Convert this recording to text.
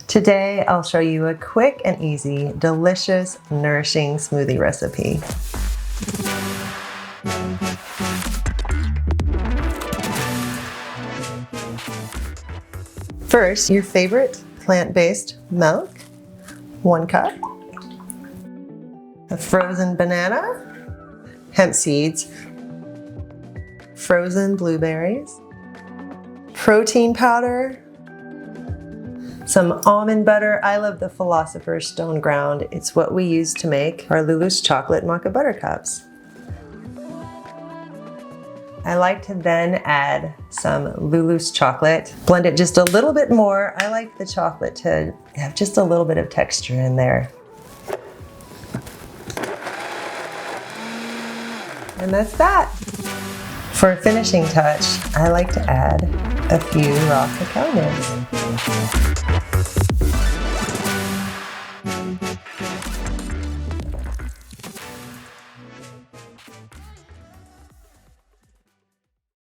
Today, I'll show you a quick and easy, delicious, nourishing smoothie recipe. First, your favorite plant-based milk, 1 cup. A frozen banana, hemp seeds, frozen blueberries, protein powder, some almond butter. I love the Philosophers Stoneground. It's what we use to make our Lulus chocolate mocha butter cups. I like to then add some Lulus chocolate. Blend it just a little bit more. I like the chocolate to have just a little bit of texture in there. And that's that. For a finishing touch, I like to add a few raw cacao nibs.